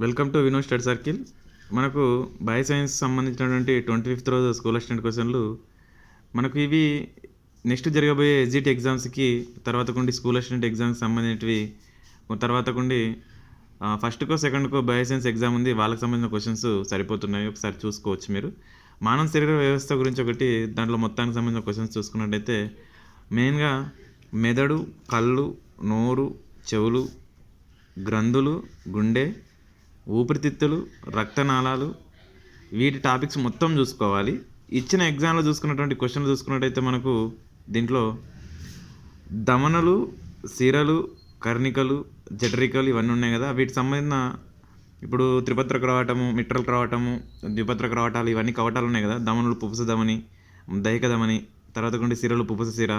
Welcome to Vinod study circle. మనకు bio science సంబంధించినటువంటి 25th రోజు స్కూల్ అసిస్టెంట్ క్వశ్చన్లు మనకు ఇవి నెక్స్ట్ జరగబోయే ఎగ్జిట్ ఎగ్జామ్స్కి తర్వాత కొండి స్కూల్ అసిస్టెంట్ ఎగ్జామ్కి సంబంధించినవి. తర్వాత కొండి ఫస్ట్కో సెకండ్కో బయో సైన్స్ ఎగ్జామ్ ఉంది, వాళ్ళకి సంబంధించిన క్వశ్చన్స్ సరిపోతున్నాయి, ఒకసారి చూసుకోవచ్చు మీరు. మానవ శరీర వ్యవస్థ గురించి ఒకటి, దాంట్లో మొత్తానికి సంబంధించిన క్వశ్చన్స్ చూసుకున్నట్టయితే మెయిన్గా మెదడు, కళ్ళు, నోరు, చెవులు, గ్రంథులు, గుండె, ఊపిరితిత్తులు, రక్తనాళాలు, వీటి టాపిక్స్ మొత్తం చూసుకోవాలి. ఇచ్చిన ఎగ్జామ్లో చూసుకున్నటువంటి క్వశ్చన్లు చూసుకున్నట్టయితే మనకు దీంట్లో దమనలు, సిరలు, కర్ణికలు, జఠరికలు ఇవన్నీ ఉన్నాయి కదా, వీటికి సంబంధించిన ఇప్పుడు త్రిపత్ర కవాటము, మిట్రల్ కవాటము, ద్విపత్ర కవాటాలు, ఇవన్నీ కవాటాలు ఉన్నాయి కదా. దమనులు పుపుస ధమని, దైహిక ధమని, తర్వాత కొన్ని సిరలు పుపుస సిర,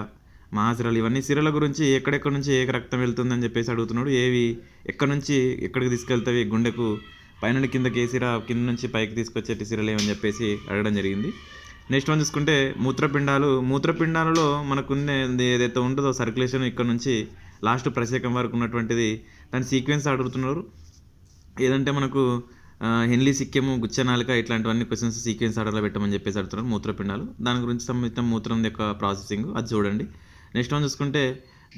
మహాసిరలు, ఇవన్నీ సిరల గురించి ఎక్కడెక్కడి నుంచి ఏ రక్తం వెళ్తుందని చెప్పేసి అడుగుతున్నాడు. ఏవి ఎక్కడి నుంచి ఎక్కడికి తీసుకెళ్తావి, గుండెకు పైన కిందకి ఏ సిర, కింద నుంచి పైకి తీసుకొచ్చేటి సిరలు ఏమని చెప్పేసి అడగడం జరిగింది. నెక్స్ట్ వన్ చూసుకుంటే మూత్రపిండాలు. మూత్రపిండాలలో మనకు ఏదైతే ఉంటుందో సర్క్యులేషన్ ఇక్కడ నుంచి లాస్ట్ ప్రసేకం వరకు ఉన్నటువంటిది, దాని సీక్వెన్స్ అడుగుతున్నారు. ఏదంటే మనకు హెన్లీ సిక్కెము, గుచ్చనాలిక, ఇట్లాంటివన్నీ క్వశ్చన్స్ సీక్వెన్స్ ఆర్డర్లో పెట్టమని చెప్పేసి అడుగుతున్నారు. మూత్రపిండాలు దాని గురించి సంబంధించిన మూత్రం యొక్క ప్రాసెసింగ్ అది చూడండి. నెక్స్ట్ వన్ చూసుకుంటే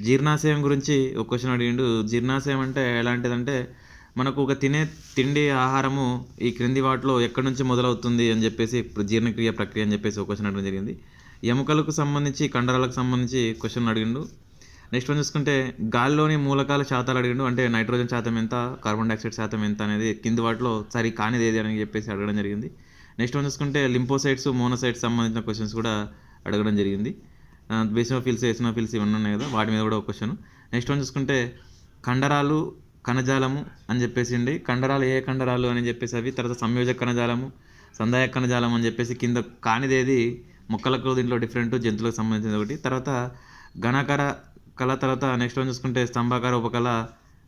జీర్ణాశయం గురించి ఒక క్వశ్చన్ అడిగిండు. జీర్ణాశయం అంటే ఎలాంటిదంటే మనకు ఒక తిండి ఆహారము ఈ క్రింది వాటిలో ఎక్కడి నుంచి మొదలవుతుంది అని చెప్పేసి జీర్ణక్రియ ప్రక్రియ అని చెప్పేసి ఒక క్వశ్చన్ అడగడం జరిగింది. ఎముకలకు సంబంధించి, కండరాలకు సంబంధించి క్వశ్చన్ అడిగిండు. నెక్స్ట్ వన్ చూసుకుంటే గాలిలోని మూలకాల శాతాలు అడిగిండు. అంటే నైట్రోజన్ శాతం ఎంత, కార్బన్ డైఆక్సైడ్ శాతం ఎంత అనేది కింది వాటిలో సరి కానిది ఏది అని చెప్పేసి అడగడం జరిగింది. నెక్స్ట్ వన్ చూసుకుంటే లింపోసైట్స్, మోనోసైట్స్ సంబంధించిన క్వశ్చన్స్ కూడా అడగడం జరిగింది. బేసినోఫిల్స్, ఎసినోఫిల్స్ ఇవన్నీ ఉన్నాయి కదా, వాటి మీద కూడా ఒక క్వశ్చన్. నెక్స్ట్ వన్ చూసుకుంటే కండరాలు, కణజాలము అని చెప్పేసి ఉండి, కండరాలు ఏ కండరాలు అని చెప్పేసి అవి, తర్వాత సంయోజక కణజాలము, సందాయక కణజాలం అని చెప్పేసి కింద కానిదేది మొక్కలకు దీంట్లో డిఫరెంట్, జంతువులకు సంబంధించింది ఒకటి. తర్వాత ఘనాకార కళ, తర్వాత నెక్స్ట్ వన్ చూసుకుంటే స్తంభాకార ఉపకళ,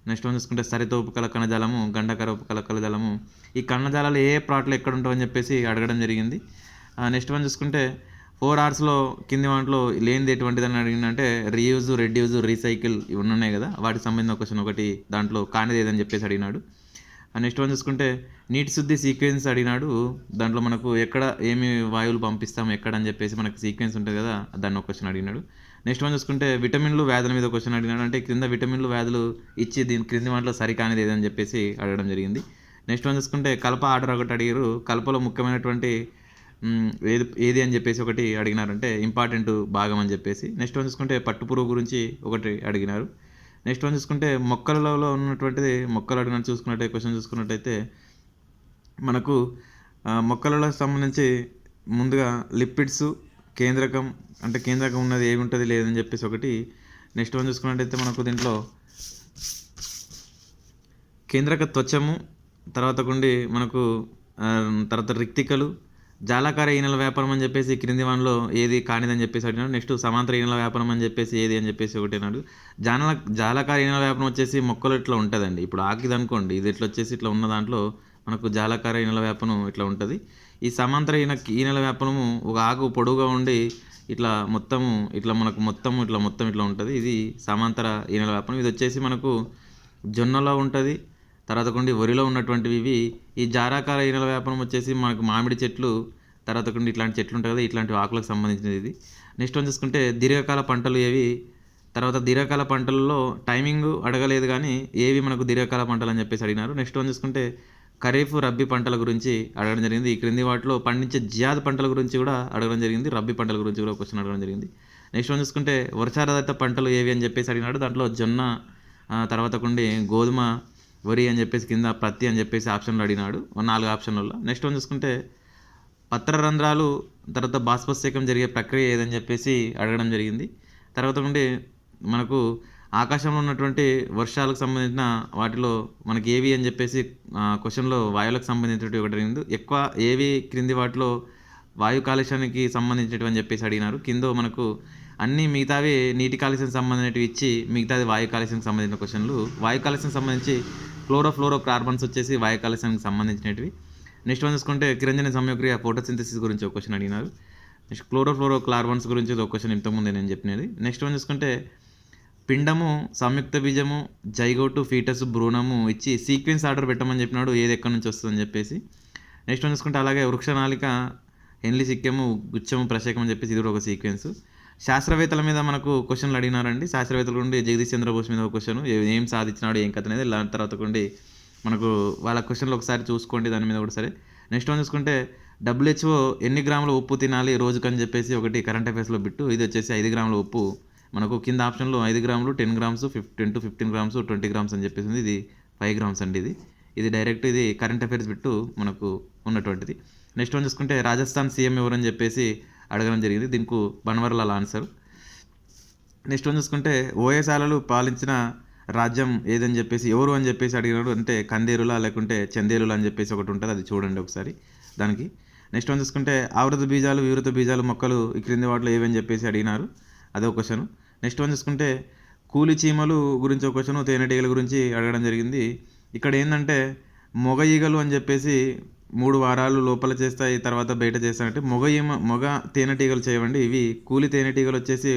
నెక్స్ట్ వన్ చూసుకుంటే సరిత ఉపకళ కణజాలము, గండాకార ఉపకళ కణజాలము. ఈ కణజాలాలు ఏ ప్లాట్లో ఎక్కడ ఉంటామని చెప్పేసి అడగడం జరిగింది. నెక్స్ట్ వన్ చూసుకుంటే 4 Rsలో కింది వాటిలో లేనిది ఎటువంటిదని అడిగిందంటే రీయూజ్, రెడ్యూజ్, రీసైకిల్ ఇవి ఉన్నాయి కదా, వాటికి సంబంధించిన క్వశ్చన్ ఒకటి దాంట్లో కానిది ఏదని చెప్పేసి అడిగినాడు. నెక్స్ట్ వన్ చూసుకుంటే నీటి శుద్ధి సీక్వెన్స్ అడిగినాడు. దాంట్లో మనకు ఎక్కడ ఏమి వాయువులు పంపిస్తాము ఎక్కడ అని చెప్పేసి మనకు సీక్వెన్స్ ఉంటుంది కదా, దాన్ని ఒక క్వశ్చన్ అడిగినాడు. నెక్స్ట్ వన్ చూసుకుంటే విటమిన్లు, వ్యాధుల మీద క్వశ్చన్ అడిగినాడు. అంటే క్రింద విటమిన్లు, వ్యాధులు ఇచ్చి దీని క్రింది వాటిలో సరికానిది ఏదని చెప్పేసి అడగడం జరిగింది. నెక్స్ట్ వన్ చూసుకుంటే కలప ఆర్డర్ ఒకటి అడిగారు. కలపలో ముఖ్యమైనటువంటి ఏది అని చెప్పేసి ఒకటి అడిగినారంటే ఇంపార్టెంట్ భాగం అని చెప్పేసి. నెక్స్ట్ వన్ చూసుకుంటే పట్టుపురుగు గురించి ఒకటి అడిగినారు. నెక్స్ట్ వన్ చూసుకుంటే మొక్కలలో ఉన్నటువంటిది, మొక్కలు అడిగినట్టు చూసుకున్నట్టే క్వశ్చన్ చూసుకున్నట్టయితే మనకు మొక్కలలో సంబంధించి ముందుగా లిపిడ్స్, కేంద్రకం, అంటే కేంద్రకం ఉన్నది ఏమి ఉంటుంది లేదని చెప్పేసి ఒకటి. నెక్స్ట్ వన్ చూసుకున్నట్టయితే మనకు దీంట్లో కేంద్రక త్వచము, తర్వాత కొండి మనకు తర్వాత రిక్తికలు, జాలాకార ఈనెల వ్యాపారం అని చెప్పేసి క్రింది వానిలో ఏది కానిదని చెప్పేసి అడిగినాడు. నెక్స్ట్ సమాంతర ఈనెల వ్యాపారం అని చెప్పేసి ఏది అని చెప్పేసి ఒకటి అన్నాడు. జాలాకార ఈనెల వ్యాపారం వచ్చేసి మొక్కలు ఇట్లా ఉంటుందండి. ఇప్పుడు ఆకిది అనుకోండి, ఇది ఇట్లా వచ్చేసి ఇట్లా ఉన్న దాంట్లో మనకు జాలాకార ఈనెల వ్యాపారం ఇట్లా ఉంటుంది. ఈ సమాంతర ఈనెల వ్యాపారము ఒక ఆకు పొడవుగా ఉండి ఇట్లా మొత్తము ఇట్లా మనకు మొత్తం ఇట్లా ఉంటుంది. ఇది సమాంతర ఈనెల వ్యాపారం. ఇది వచ్చేసి మనకు జొన్నలో ఉంటుంది, తర్వాత కొండి వరిలో ఉన్నటువంటివి ఇవి. ఈ జారాకార ఈనెల వ్యాపారం వచ్చేసి మనకు మామిడి చెట్లు, తర్వాత కొండి ఇట్లాంటి చెట్లు ఉంటాయి కదా, ఇట్లాంటి ఆకులకు సంబంధించినది ఇది. నెక్స్ట్ వన్ చూసుకుంటే దీర్ఘకాల పంటలు ఏవి, తర్వాత దీర్ఘకాల పంటలలో టైమింగ్ అడగలేదు కానీ ఏవి మనకు దీర్ఘకాల పంటలు అని చెప్పేసి అడిగినారు. నెక్స్ట్ వన్ చూసుకుంటే ఖరీఫ్, రబ్బీ పంటల గురించి అడగడం జరిగింది. ఈ క్రింది వాటిలో పండించే జియాద్ పంటల గురించి కూడా అడగడం జరిగింది. రబ్బీ పంటల గురించి కూడా క్వశ్చన్ అడగడం జరిగింది. నెక్స్ట్ వన్ చూసుకుంటే వర్షాధారిత పంటలు ఏవి అని చెప్పేసి అడిగినాడు. దాంట్లో జొన్న, తర్వాత కొండి గోధుమ, వరి అని చెప్పేసి కింద పత్తి అని చెప్పేసి ఆప్షన్లు అడిగినాడు, 4 ఆప్షన్లలో. నెక్స్ట్ వన్ చూసుకుంటే పత్రరంధ్రాలు, తర్వాత బాష్పశేఖం జరిగే ప్రక్రియ ఏదని చెప్పేసి అడగడం జరిగింది. తర్వాత నుండి మనకు ఆకాశంలో ఉన్నటువంటి వర్షాలకు సంబంధించిన వాటిలో మనకి ఏవి అని చెప్పేసి క్వశ్చన్లో వాయువులకు సంబంధించినటువంటి ఒకటి అడిగింది. ఎక్కువ ఏవి క్రింది వాటిలో వాయు కాలుష్యానికి సంబంధించినవి అని చెప్పేసి అడిగినారు. కింద మనకు అన్ని మిగతావి నీటి కాలుష్యం సంబంధించినవి ఇచ్చి మిగతాది వాయు కాలుష్యానికి సంబంధించిన క్వశ్చన్లు. వాయు కాలుష్యం సంబంధించి క్లోరోఫ్లోరో కార్బన్స్ వచ్చేసి వాయు కాలుష్యానికి సంబంధించినవి. నెక్స్ట్ వన్ చూసుకుంటే కిరంజన సంయోక్రియ, ఫోటోసింథసిస్ గురించి ఒక క్వశ్చన్ అడిగినారు. నెక్స్ట్ క్లోరోఫ్లోరో కార్బన్స్ గురించి ఒక క్వశ్చన్ ఇంతకుముందే నేను చెప్పినది. నెక్స్ట్ వన్ చూసుకుంటే పిండము, సంయుక్త బీజము, జైగోటు, ఫీటస్, భ్రూణము ఇచ్చి సీక్వెన్స్ ఆర్డర్ పెట్టమని చెప్పినాడు, ఏది ఎక్కడి నుంచి వస్తుందని చెప్పేసి. నెక్స్ట్ వన్ చూసుకుంటే అలాగే వృక్షనాళిక, హెన్లీ సిక్కెము, గుచ్చము, ప్రశేకం అని చెప్పేసి ఇది కూడా ఒక సీక్వెన్స్. శాస్త్రవేత్తల మీద మనకు క్వశ్చన్లు అడిగినారండి. శాస్త్రవేత్తల నుండి జగదీష్ చంద్రబోస్ మీద ఒక క్వశ్చన్, ఏం సాధించినాడు ఏం కథ అనేది. దాని తర్వాత కొండి మనకు వాళ్ళ క్వశ్చన్లు ఒకసారి చూసుకోండి దాని మీద కూడా సరే. నెక్స్ట్ వన్ చూసుకుంటే WHO ఎన్ని గ్రాముల ఉప్పు తినాలి రోజుకని చెప్పేసి ఒకటి కరెంట్ అఫైర్స్లో బిట్టు. ఇది వచ్చేసి 5 గ్రాముల ఉప్పు. మనకు కింద ఆప్షన్లో 5 గ్రాములు, 10 గ్రామ్స్, 10 to 15 గ్రామ్స్, 20 గ్రామ్స్ అని చెప్పేసి ఉంది. ఇది 5 గ్రామ్స్ అండి. ఇది డైరెక్ట్ ఇది కరెంట్ అఫైర్స్ బిట్టు మనకు ఉన్నటువంటిది. నెక్స్ట్ వన్ చూసుకుంటే రాజస్థాన్ సీఎం ఎవరని చెప్పేసి అడగడం జరిగింది. దీనికి బన్వర్లాల్ ఆన్సర్. నెక్స్ట్ వన్ చూసుకుంటే ఓయసాలలు పాలించిన రాజ్యం ఏదని చెప్పేసి ఎవరు అని చెప్పేసి అడిగినాడు. అంటే కందేరులా లేకుంటే చందేరులా అని చెప్పేసి ఒకటి ఉంటుంది, అది చూడండి ఒకసారి దానికి. నెక్స్ట్ వన్ చూసుకుంటే ఆవృత బీజాలు, వివృత బీజాలు మొక్కలు ఈ క్రింది వాటిలో ఏవని చెప్పేసి అడిగినారు, అదే క్వశ్చన్. నెక్స్ట్ వన్ చూసుకుంటే కూలి చీమలు గురించి ఒక క్వశ్చన్, తేనెటీగల గురించి అడగడం జరిగింది. ఇక్కడ ఏంటంటే మొగ ఈగలు అని చెప్పేసి 3 వారాలు లోపల చేస్తాయి, తర్వాత బయట చేస్తాయంటే మొగ తేనెటీగలు చేయవండి. ఇవి కూలి తేనెటీగలు వచ్చేసి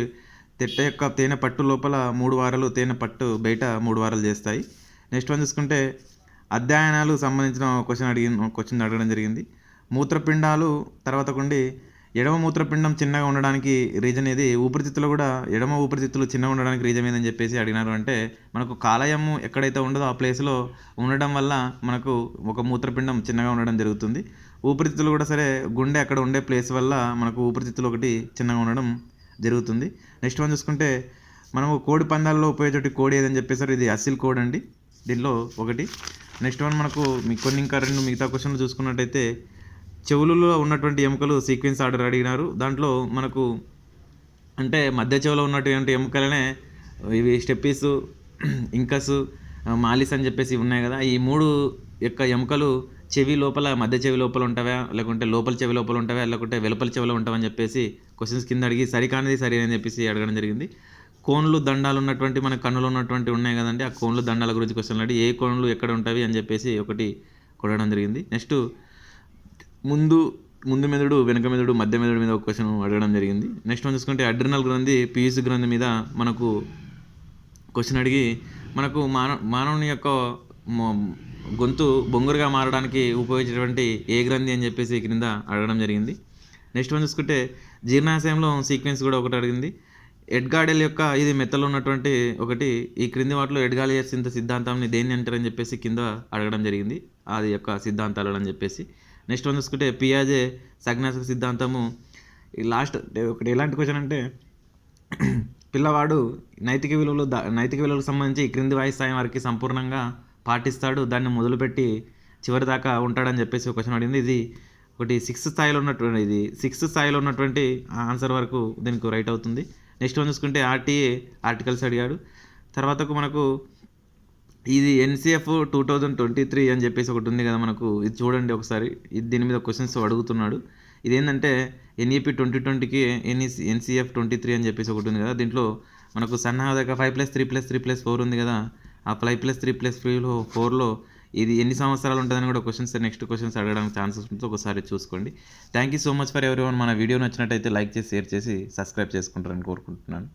తెట్ట యొక్క తేనె పట్టు లోపల 3 వారాలు, తేనె పట్టు బయట 3 వారాలు చేస్తాయి. నెక్స్ట్ వన్ చూసుకుంటే అధ్యయనాలు సంబంధించిన క్వశ్చన్ అడగడం జరిగింది. మూత్రపిండాలు తర్వాత కొండి ఎడమ మూత్రపిండం చిన్నగా ఉండడానికి రీజన్ ఏది, ఊపిరితిత్తులు కూడా ఎడమ ఊపిరితిత్తులు చిన్నగా ఉండడానికి రీజన్ ఏదని చెప్పేసి అడిగినారు. అంటే మనకు కాలయము ఎక్కడైతే ఉండదో ఆ ప్లేస్లో ఉండడం వల్ల మనకు ఒక మూత్రపిండం చిన్నగా ఉండడం జరుగుతుంది. ఊపిరితిత్తులు కూడా సరే గుండె అక్కడ ఉండే ప్లేస్ వల్ల మనకు ఊపిరితిత్తులు ఒకటి చిన్నగా ఉండడం జరుగుతుంది. నెక్స్ట్ వన్ చూసుకుంటే మనము కోడి పందాల్లో ఉపయోగించే కోడి ఏదని చెప్పేసారు, ఇది అసిల్ కోడ్ అండి దీనిలో ఒకటి. నెక్స్ట్ వన్ మనకు కొన్ని ఇంకా 2 మిగతా క్వశ్చన్లు చూసుకున్నట్టయితే చెవులలో ఉన్నటువంటి ఎముకలు సీక్వెన్స్ ఆర్డర్ అడిగినారు. దాంట్లో మనకు అంటే మధ్య చెవులో ఉన్నటువంటి ఎముకలనే ఇవి స్టెప్పీస్, ఇంకస్, మాలిస్ అని చెప్పేసి ఉన్నాయి కదా. ఈ 3 యొక్క ఎముకలు చెవి లోపల, మధ్య చెవి లోపల ఉంటావా లేకుంటే లోపల చెవి లోపల ఉంటావా లేకుంటే వెలుపల చెవిలో ఉంటావని చెప్పేసి క్వశ్చన్స్ కింద అడిగి సరికానిది సరి అని చెప్పేసి అడగడం జరిగింది. కోన్లు దండాలు ఉన్నటువంటి మన కన్నులో ఉన్నటువంటి ఉన్నాయి కదండి, ఆ కోన్లు దండాల గురించి క్వశ్చన్లు అడిగి ఏ కోన్లు ఎక్కడ ఉంటాయి అని చెప్పేసి ఒకటి కొడడం జరిగింది. నెక్స్ట్ ముందు మెదడు, వెనుక మెదడు, మధ్య మెదడు మీద ఒక క్వశ్చన్ అడగడం జరిగింది. నెక్స్ట్ వన్ చూసుకుంటే అడ్రినల్ గ్రంథి, పీయూష్ గ్రంథి మీద మనకు క్వశ్చన్ అడిగి మనకు మానవుని యొక్క గొంతు బొంగురుగా మారడానికి ఉపయోగించేటువంటి ఏ గ్రంథి అని చెప్పేసి క్రింద అడగడం జరిగింది. నెక్స్ట్ వన్ చూసుకుంటే జీర్ణాశయంలో సీక్వెన్స్ కూడా ఒకటి అడిగింది. ఎడ్గాడెల్ యొక్క ఇది మెత్తలో ఉన్నటువంటి ఒకటి, ఈ క్రింది వాటిలో ఎడ్గాలియర్ సిద్ధాంతాన్ని దేన్ని అంటారని చెప్పేసి కింద అడగడం జరిగింది, అది యొక్క సిద్ధాంతాలు అని చెప్పేసి. నెక్స్ట్ వన్ చూసుకుంటే పియాజే సగ్నాసిక సిద్ధాంతము. ఈ లాస్ట్ ఒకటి ఎలాంటి క్వశ్చన్ అంటే పిల్లవాడు నైతిక విలువలకు సంబంధించి క్రింది వయసు స్థాయి వారికి సంపూర్ణంగా పాటిస్తాడు, దాన్ని మొదలుపెట్టి చివరి దాకా ఉంటాడని చెప్పేసి ఒక క్వశ్చన్ అడిగింది. ఇది ఒకటి 6th స్థాయిలో ఉన్నటువంటి ఆన్సర్ వరకు దీనికి రైట్ అవుతుంది. నెక్స్ట్ వన్ చూసుకుంటే RTA ఆర్టికల్స్ అడిగాడు. తర్వాతకు మనకు ఇది NCF 2023 అని చెప్పేసి ఒకటి ఉంది కదా మనకు, ఇది చూడండి ఒకసారి. దీని మీద క్వశ్చన్స్ అడుగుతున్నాడు. ఇదేంటంటే NEP 2020కి NCF 23 అని చెప్పేసి ఒకటి ఉంది కదా. దీంట్లో మనకు సన్నాహక 5+3+3+4 ఉంది కదా, ఆ 5+3+4లో ఇది ఎన్ని సంవత్సరాలు ఉంటుందని కూడా నెక్స్ట్ క్వశ్చన్స్ అడగడానికి ఛాన్సెస్ ఉంటుంది, ఒకసారి చూసుకోండి. Thank you so much for everyone. మన వీడియో నచ్చినట్టయితే లైక్ చేసి, షేర్ చేసి, సబ్స్క్రైబ్ చేసుకుంటారని కోరుకుంటున్నాను.